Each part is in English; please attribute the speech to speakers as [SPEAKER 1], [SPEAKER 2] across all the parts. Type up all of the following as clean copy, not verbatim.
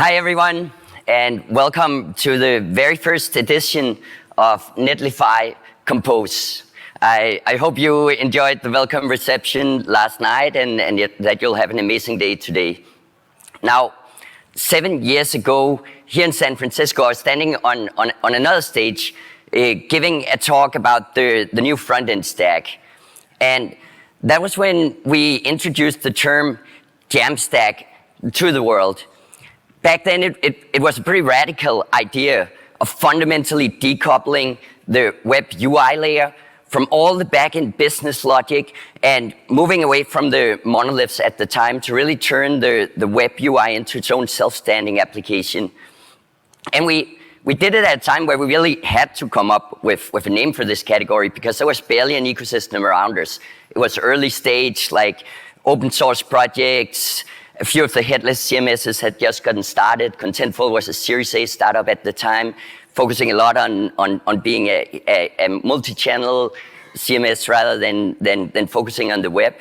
[SPEAKER 1] Hi everyone, and welcome to the very first edition of Netlify Compose. I hope you enjoyed the welcome reception last night and that you'll have an amazing day today. Now, 7 years ago, here in San Francisco, I was standing on another stage giving a talk about the new front-end stack. And that was when we introduced the term Jamstack to the world. Back then, it was a pretty radical idea of fundamentally decoupling the web UI layer from all the back-end business logic and moving away from the monoliths at the time to really turn the web UI into its own self-standing application. And we did it at a time where we really had to come up with a name for this category because there was barely an ecosystem around us. It was early stage, like open source projects. A few of the headless CMSs had just gotten started. Contentful was a Series A startup at the time, focusing a lot on being a multi-channel CMS rather than focusing on the web.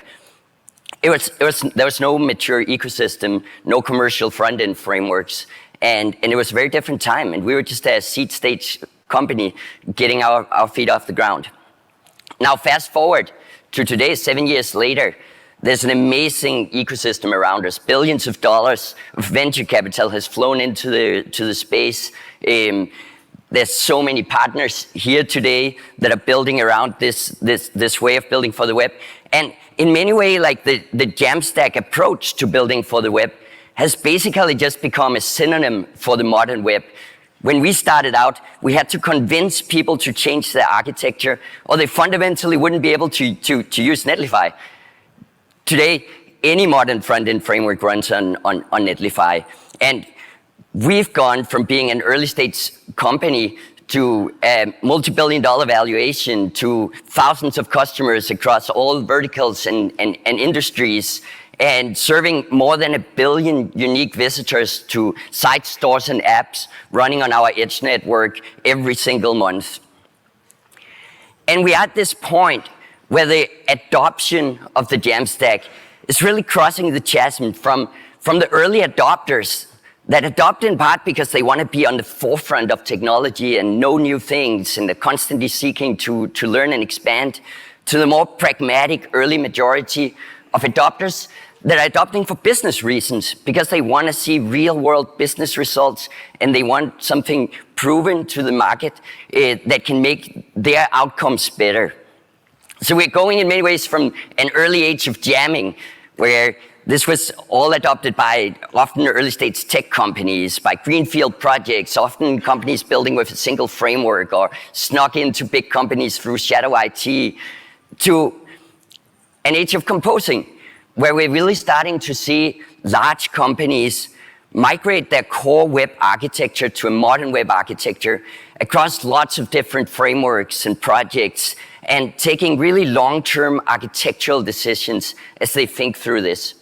[SPEAKER 1] There was no mature ecosystem, no commercial front-end frameworks, and it was a very different time. And we were just a seed stage company getting our feet off the ground. Now, fast forward to today, 7 years later. There's an amazing ecosystem around us. Billions of dollars of venture capital has flown into the space. There's so many partners here today that are building around this way of building for the web. And in many ways, like the Jamstack approach to building for the web has basically just become a synonym for the modern web. When we started out, we had to convince people to change their architecture, or they fundamentally wouldn't be able to use Netlify. Today, any modern front-end framework runs on Netlify. And we've gone from being an early-stage company to a multi-billion-dollar valuation to thousands of customers across all verticals and industries, and serving more than 1 billion unique visitors to sites, stores, and apps running on our Edge network every single month. And we are at this point where the adoption of the Jamstack is really crossing the chasm from the early adopters that adopt in part because they want to be on the forefront of technology and know new things and they're constantly seeking to learn and expand, to the more pragmatic early majority of adopters that are adopting for business reasons because they want to see real-world business results and they want something proven to the market that can make their outcomes better. So we're going in many ways from an early age of jamming, where this was all adopted by often early stage tech companies, by greenfield projects, often companies building with a single framework or snuck into big companies through shadow IT, to an age of composing, where we're really starting to see large companies migrate their core web architecture to a modern web architecture across lots of different frameworks and projects, and taking really long-term architectural decisions as they think through this.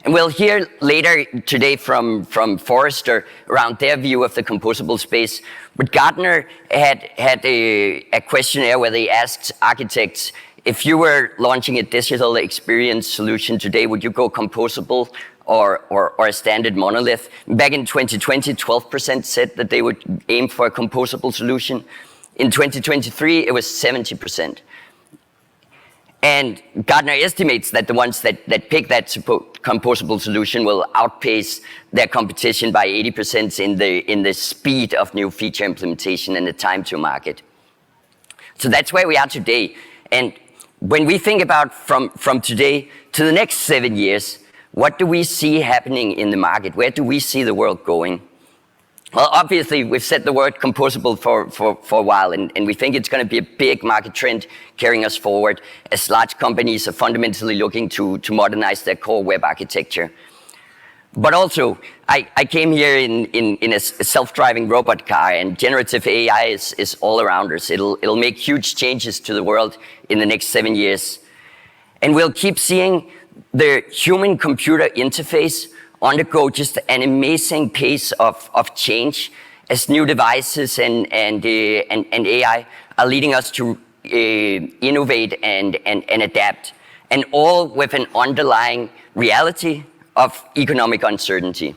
[SPEAKER 1] And we'll hear later today from Forrester around their view of the composable space. But Gartner had a questionnaire where they asked architects, if you were launching a digital experience solution today, would you go composable or a standard monolith? Back in 2020, 12% said that they would aim for a composable solution. In 2023, it was 70%. And Gartner estimates that the ones that pick that composable solution will outpace their competition by 80% in the speed of new feature implementation and the time to market. So that's where we are today. And when we think about from today to the next 7 years, what do we see happening in the market? Where do we see the world going? Well, obviously, we've said the word composable for a while, and we think it's going to be a big market trend carrying us forward as large companies are fundamentally looking to modernize their core web architecture. But also, I came here in a self-driving robot car, and generative AI is all around us. It'll make huge changes to the world in the next 7 years. And we'll keep seeing the human-computer interface undergo just an amazing pace of change as new devices and AI are leading us to innovate and adapt, and all with an underlying reality of economic uncertainty.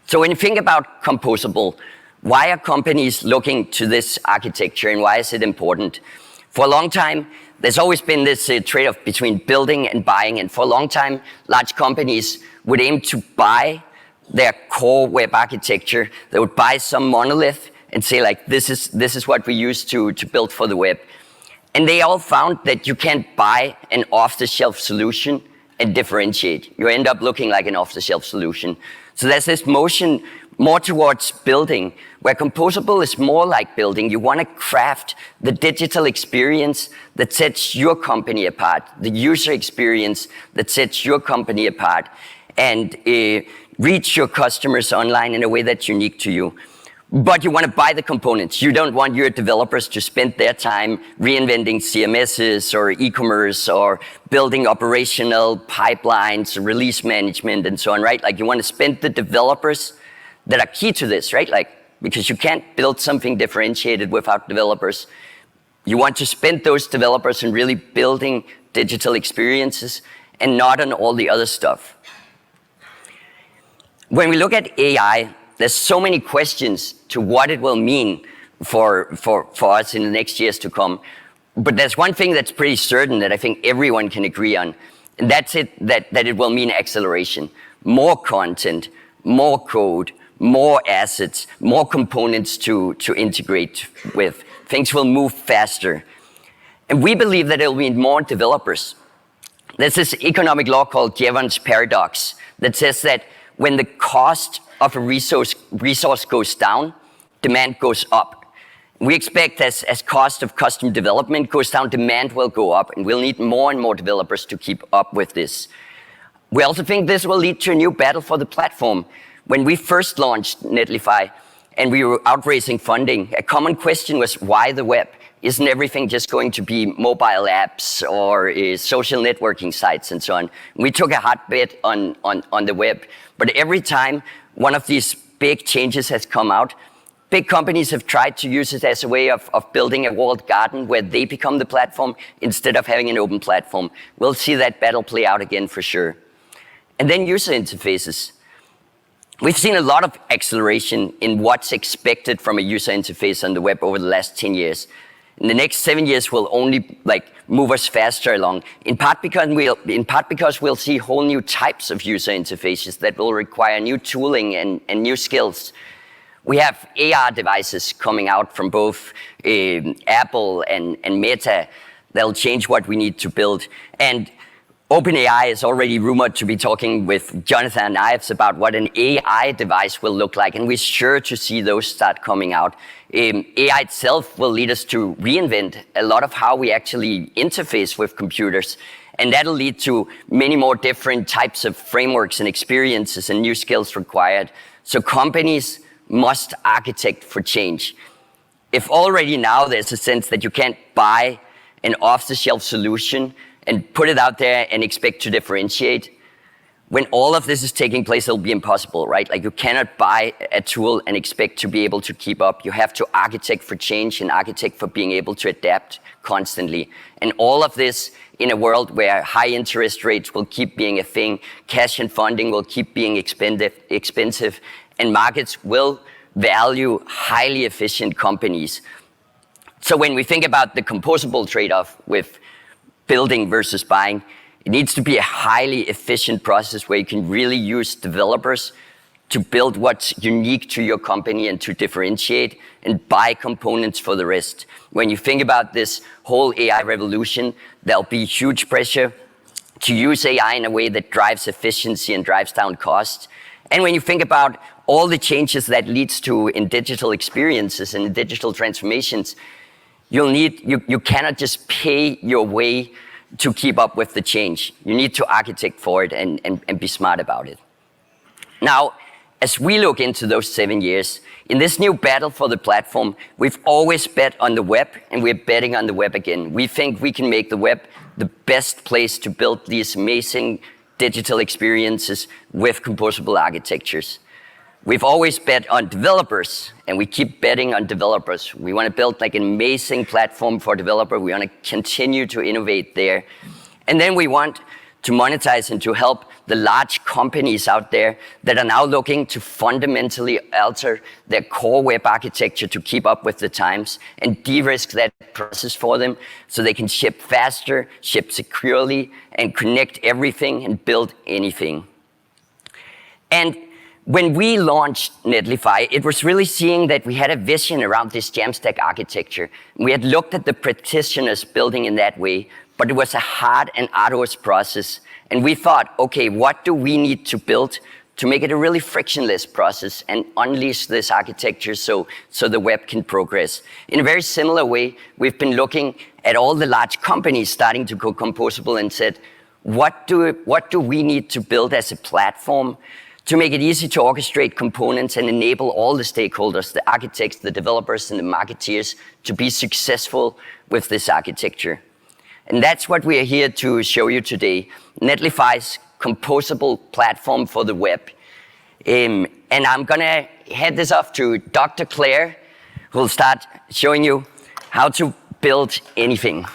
[SPEAKER 1] So when you think about composable, why are companies looking to this architecture and why is it important? For a long time, there's always been this trade-off between building and buying, and for a long time, large companies would aim to buy their core web architecture. They would buy some monolith and say like, this is what we use to build for the web. And they all found that you can't buy an off-the-shelf solution and differentiate. You end up looking like an off-the-shelf solution. So there's this motion more towards building, where composable is more like building. You want to craft the digital experience that sets your company apart, the user experience that sets your company apart, and reach your customers online in a way that's unique to you. But you want to buy the components. You don't want your developers to spend their time reinventing CMSs or e-commerce or building operational pipelines, release management, and so on, right? Like you want to spend the developers that are key to this, right? Like, because you can't build something differentiated without developers. You want to spend those developers in really building digital experiences and not on all the other stuff. When we look at AI, there's so many questions to what it will mean for us in the next years to come. But there's one thing that's pretty certain that I think everyone can agree on, and that's that it will mean acceleration. More content, more code, more assets, more components to integrate with. Things will move faster. And we believe that it will mean more developers. There's this economic law called Jevons paradox that says that when the cost of a resource goes down, demand goes up. We expect as cost of custom development goes down, demand will go up, and we'll need more and more developers to keep up with this. We also think this will lead to a new battle for the platform. When we first launched Netlify and we were out raising funding, a common question was, why the web? Isn't everything just going to be mobile apps or social networking sites and so on? We took a hard bet on the web. But every time one of these big changes has come out, big companies have tried to use it as a way of building a walled garden where they become the platform instead of having an open platform. We'll see that battle play out again for sure. And then user interfaces. We've seen a lot of acceleration in what's expected from a user interface on the web over the last 10 years. In the next 7 years will only move us faster along, in part because we'll see whole new types of user interfaces that will require new tooling and new skills. We have AR devices coming out from both Apple and Meta that'll change what we need to build. And OpenAI is already rumored to be talking with Jonathan Ives about what an AI device will look like, and we're sure to see those start coming out. AI itself will lead us to reinvent a lot of how we actually interface with computers, and that'll lead to many more different types of frameworks and experiences and new skills required. So companies must architect for change. If already now there's a sense that you can't buy an off-the-shelf solution and put it out there and expect to differentiate, when all of this is taking place, it'll be impossible, right? Like you cannot buy a tool and expect to be able to keep up. You have to architect for change and architect for being able to adapt constantly. And all of this in a world where high interest rates will keep being a thing, cash and funding will keep being expensive, and markets will value highly efficient companies. So when we think about the composable trade-off with building versus buying, it needs to be a highly efficient process where you can really use developers to build what's unique to your company and to differentiate, and buy components for the rest. When you think about this whole AI revolution, there'll be huge pressure to use AI in a way that drives efficiency and drives down costs. And when you think about all the changes that leads to in digital experiences and in digital transformations, you cannot just pay your way to keep up with the change. You need to architect for it and be smart about it. Now, as we look into those 7 years, in this new battle for the platform, we've always bet on the web, and we're betting on the web again. We think we can make the web the best place to build these amazing digital experiences with composable architectures. We've always bet on developers, and we keep betting on developers. We want to build like an amazing platform for developer. We want to continue to innovate there. And then we want to monetize and to help the large companies out there that are now looking to fundamentally alter their core web architecture to keep up with the times and de-risk that process for them so they can ship faster, ship securely, and connect everything and build anything. And when we launched Netlify, it was really seeing that we had a vision around this Jamstack architecture. We had looked at the practitioners building in that way, but it was a hard and arduous process. And we thought, okay, what do we need to build to make it a really frictionless process and unleash this architecture so the web can progress? In a very similar way, we've been looking at all the large companies starting to go composable and said, what do we need to build as a platform to make it easy to orchestrate components and enable all the stakeholders, the architects, the developers, and the marketeers to be successful with this architecture? And that's what we are here to show you today, Netlify's composable platform for the web. And I'm gonna hand this off to Dr. Claire, who will start showing you how to build anything.